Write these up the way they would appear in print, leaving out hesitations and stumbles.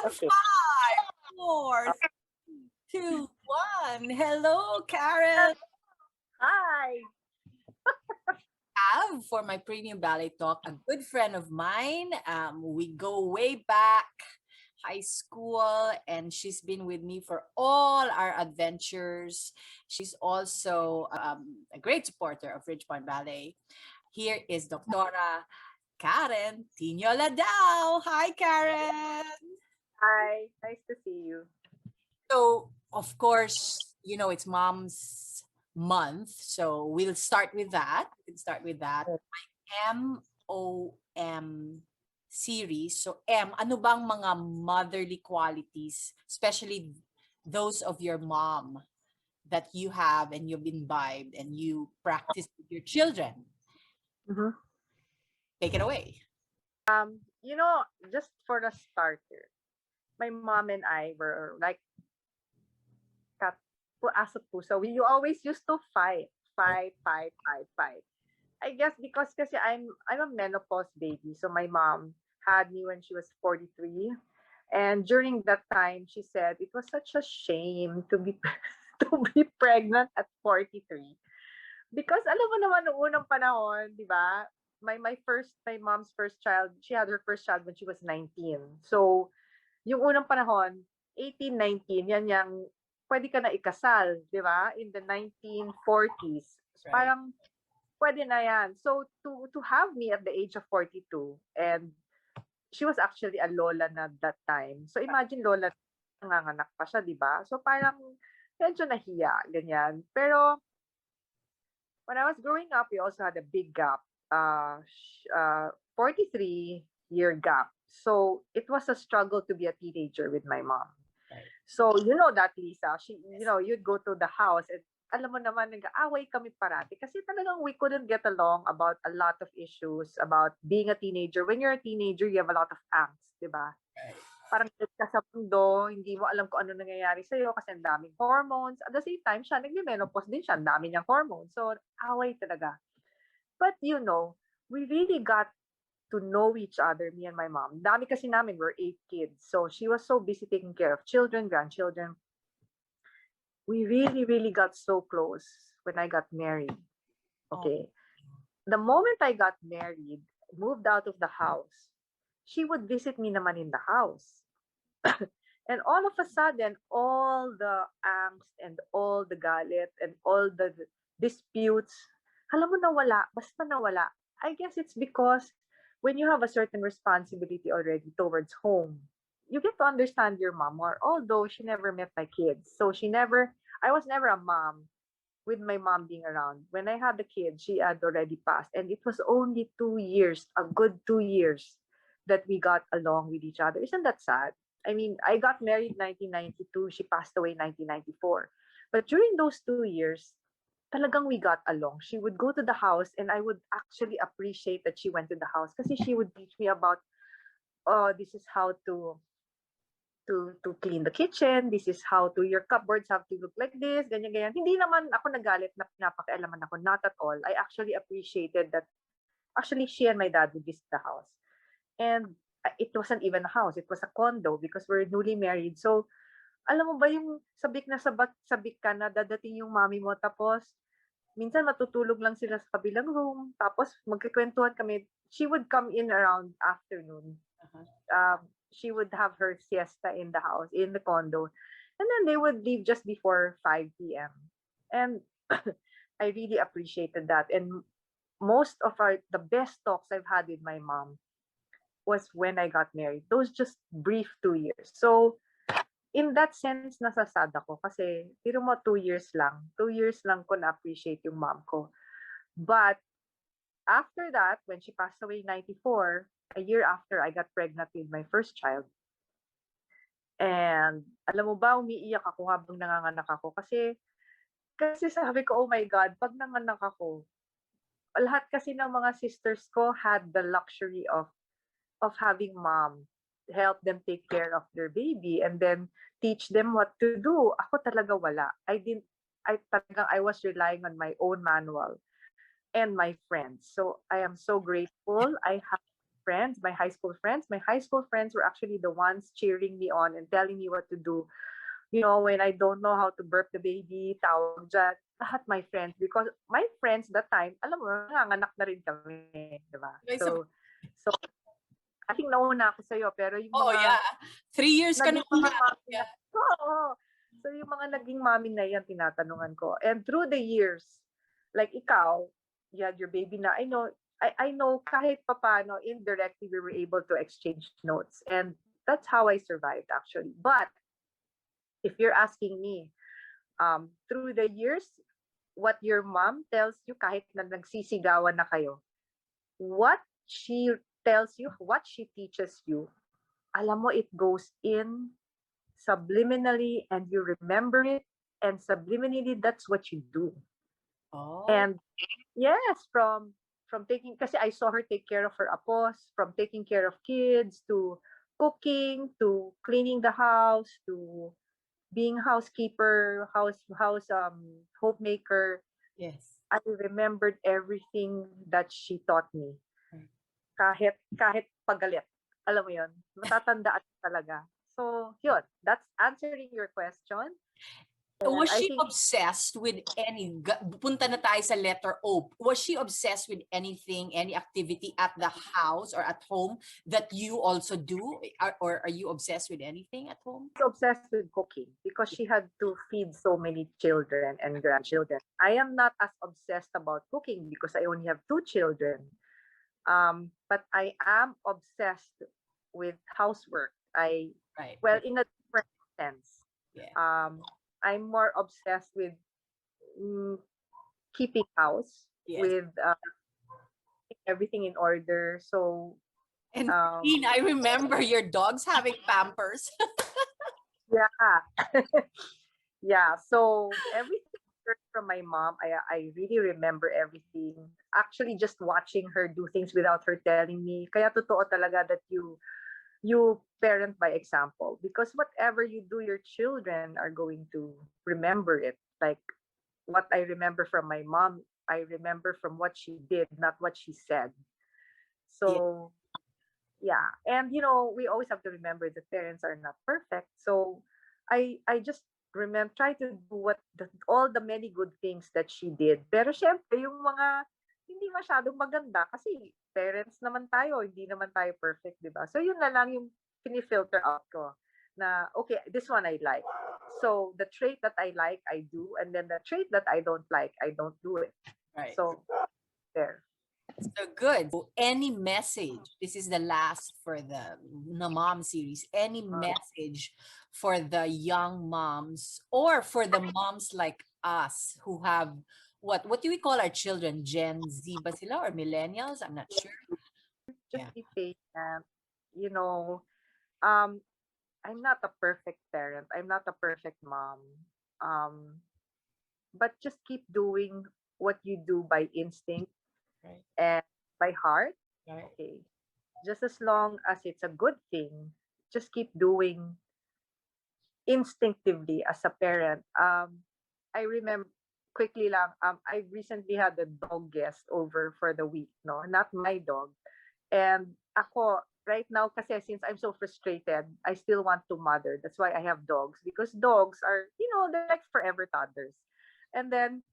Okay. 5, 4, 3, 2, 1. Hello, Karen. Hi. For my premium ballet talk, a good friend of mine. We go way back high school, and she's been with me for all our adventures. She's also a great supporter of Ridgepointe Ballet. Here is Dr. Karen Tinio Ladaw. Hi, Karen. Hi. Nice to see you. So, of course, it's Mom's Month. So, we'll start with that. MOM series. So, ano bang mga motherly qualities, especially those of your mom that you have and you've imbibed and you practice with your children? Mm-hmm. Take it away. Just for the starter, my mom and I were like cat as a puso. We always used to fight. I guess because kasi I'm a menopause baby. So my mom had me when she was 43. And during that time, she said it was such a shame to be to be pregnant at 43. Because alam mo naman noong unang panahon, 'di ba? My mom's first child, she had her first child when she was 19. So, yung unang panahon, 18, 19, yan yang pwede ka na ikasal, 'di ba? In the 1940s. Right. Parang pwede na yan. So, to have me at the age of 42, and she was actually a lola na that time. So, imagine lola, nanganganak pa siya, di ba? So, parang medyo nahiya, ganyan. Pero, when I was growing up, we also had a big gap, 43-year gap. So, it was a struggle to be a teenager with my mom. Right. So, you know that, Lisa. You'd go to the house and alam mo naman, nag-aaway kami parati kasi talagang we couldn't get along about a lot of issues about being a teenager. When you're a teenager, you have a lot of angst, di ba? Right. Parang ka sa mundo, hindi mo alam kung ano nangyayari sa'yo kasi ang daming hormones. At the same time, siya, nagme-menopause din siya, ang dami niyang hormones. So, away talaga. But, we really got to know each other, me and my mom. Dami kasi namin, we're 8 kids. So, she was so busy taking care of children, grandchildren. We really, really got so close when I got married. Okay. The moment I got married, moved out of the house, she would visit me naman in the house. And all of a sudden, all the angst and all the galit and all the disputes, alam mo nawala, basta nawala. I guess it's because when you have a certain responsibility already towards home, you get to understand your mom more, although she never met my kids. So I was never a mom with my mom being around. When I had the kids, she had already passed. And it was only 2 years, a good 2 years, that we got along with each other. Isn't that sad? I mean, I got married 1992. She passed away 1994. But during those 2 years, talagang we got along. She would go to the house and I would actually appreciate that she went to the house kasi she would teach me about, this is how to clean the kitchen, this is how your cupboards have to look like this, ganyan. Hindi naman ako nagalit na pinapakialaman ako, not at all. I actually appreciated that actually she and my dad would visit the house. And it wasn't even a house, it was a condo because we're newly married. So, alam mo ba yung sabik ka na dadating yung mami mo tapos minsan matutulog lang sila sa kabilang room tapos magkikwentuhan kami. She would come in around afternoon. She would have her siesta in the house, in the condo. And then they would leave just before 5 p.m. And I really appreciated that. And most of the best talks I've had with my mom was when I got married. Those just brief 2 years. So, in that sense, nasasad ako. Kasi, tiro mo 2 years lang. 2 years lang ko na-appreciate yung mom ko. But, after that, when she passed away in 94, a year after, I got pregnant with my first child. And alam mo ba, umiiyak ako habang nanganganak ako. Kasi sabi ko, oh my God, pag nanganak ako, lahat kasi ng mga sisters ko had the luxury of having mom help them take care of their baby and then teach them what to do. Ako talaga wala. I was relying on my own manual and my friends. So I am so grateful. I have friends, my high school friends. My high school friends were actually the ones cheering me on and telling me what to do. When I don't know how to burp the baby, tawag dyan, lahat my friends. Because my friends that time, alam mo, nanganganak na rin kami, di ba? So I think nauna ako sa'yo, pero yung Oh, mga yeah. 3 years ka na naging mga una. mami na, Yeah. oo. So yung mga naging mami na yan, tinatanungan ko. And through the years, like ikaw, you had your baby na, I know kahit papano, indirectly, we were able to exchange notes. And that's how I survived actually. But if you're asking me, through the years, what your mom tells you kahit na nagsisigawan na kayo, what she tells you, what she teaches you, alam mo, it goes in subliminally and you remember it, and subliminally, that's what you do. Oh. And yes, from taking, kasi I saw her take care of her apos, from taking care of kids to cooking to cleaning the house to being housekeeper, house homemaker. Yes. I remembered everything that she taught me. Right. Kahit pagalit. Alam mo 'yon, matatandaan talaga. So, 'yun, that's answering your question. And Was I she think obsessed with punta na tayo sa letter O. Was she obsessed with anything, any activity at the house or at home that you also do? Or are you obsessed with anything at home? she's obsessed with cooking because she had to feed so many children and grandchildren. I am not as obsessed about cooking because I only have 2 children. But I am obsessed with housework. Right. Well, in a different sense. Yeah. I'm more obsessed with keeping house, Yes. with everything in order. So, And I remember your dogs having Pampers. yeah. Yeah. So everything from my mom, I really remember everything. Actually, just watching her do things without her telling me. Kaya totoo talaga that you parent by example, because whatever you do, your children are going to remember it. Like what I remember from my mom, I remember from what she did, not what she said. So yeah, and we always have to remember that parents are not perfect. So I just remember try to do all the many good things that she did. Pero syempre yung mga hindi masyadong maganda kasi parents naman tayo, hindi naman tayo perfect, 'di ba? So yun na lang yung filter out ko na okay, this one I like. So the trait that I like, I do, and then the trait that I don't like, I don't do it. Right. So there. So good. So any message? This is the last for the mom series. Any message for the young moms or for the moms like us who have what do we call our children? Gen Z ba sila or millennials? I'm not sure. Just be patient. Um, I'm not a perfect parent. I'm not a perfect mom. But just keep doing what you do by instinct Right. and by heart. Right. Okay. Just as long as it's a good thing, just keep doing instinctively as a parent. I remember quickly lang, I recently had a dog guest over for the week, no? Not my dog. And ako, right now, kasi since I'm so frustrated, I still want to mother. That's why I have dogs. Because dogs are, they're like forever toddlers. And then,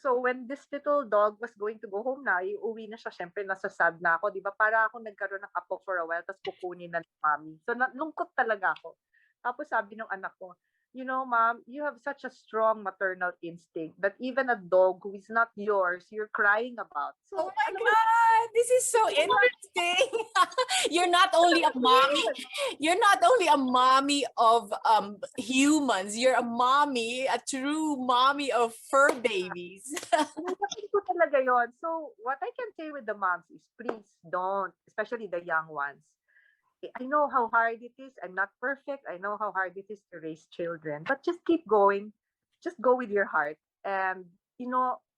so when this little dog was going to go home na, iuwi na siya, syempre nasa sad na ako, di ba? Para ako nagkaroon ng apo for a while, tapos kukunin na ni mami. So, lungkot talaga ako. Tapos sabi ng anak ko, mom, you have such a strong maternal instinct that even a dog who is not yours, you're crying about. So, oh my God, this is so interesting. You're not only a mommy. You're not only a mommy of humans. You're a mommy, a true mommy of fur babies. ko talaga yon. So, what I can say with the moms is please don't, especially the young ones. I know how hard it is. I'm not perfect. I know how hard it is to raise children. But just keep going. Just go with your heart. And,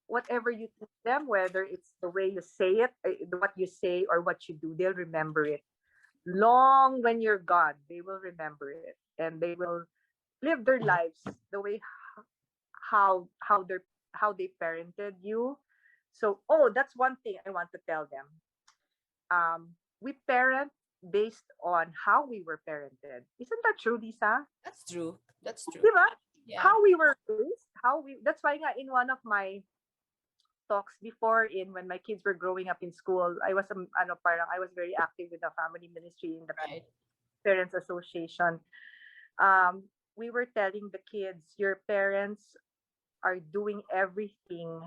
whatever you teach them, whether it's the way you say it, what you say or what you do, they'll remember it. Long when you're gone, they will remember it. And they will live their lives the way how they parented you. So, that's one thing I want to tell them. we parent based on how we were parented. Isn't that true, Lisa? That's true. That's true. Diba? Yeah. How we were raised, that's why nga in one of my talks before, in when my kids were growing up in school, I was I was very active with the family ministry in the Right. Parents Association. We were telling the kids, your parents are doing everything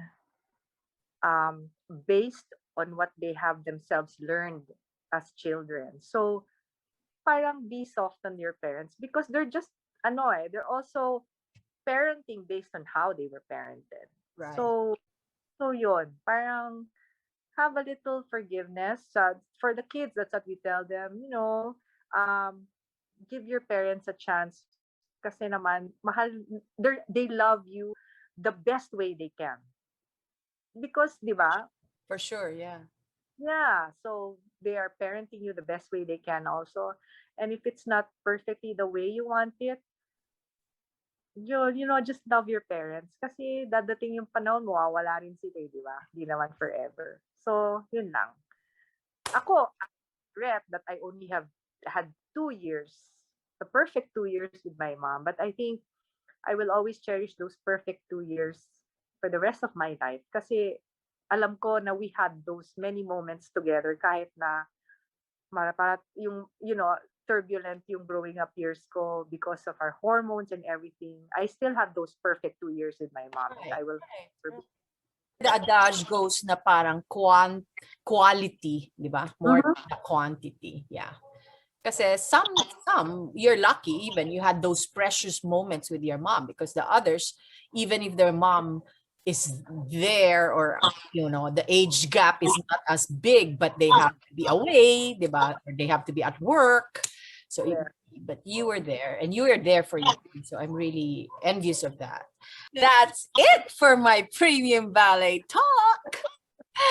based on what they have themselves learned as children. So parang be soft on your parents because they're just they're also parenting based on how they were parented. Right. So yun, parang have a little forgiveness for the kids. That's what we tell them. Give your parents a chance kasi naman they love you the best way they can. Because, di ba? For sure, yeah. Yeah, so they are parenting you the best way they can also. And if it's not perfectly the way you want it, just love your parents. Kasi dadating yung panahon, mawawala rin sila, di ba? Di naman forever. So, yun lang. Ako, I regret that I only have had 2 years, the perfect 2 years with my mom. But I think I will always cherish those perfect 2 years for the rest of my life. Kasi alam ko na we had those many moments together kahit na para yung, turbulent yung growing up years ko because of our hormones and everything. I still have those perfect 2 years with my mom. And I will The adage goes na parang quality, di ba? More than the quantity. Yeah. Kasi some you're lucky even you had those precious moments with your mom, because the others, even if their mom is there, or the age gap is not as big, but they have to be away, diba? Or they have to be at work. So but you were there, and you were there for you. So I'm really envious of that. That's it for my premium ballet talk.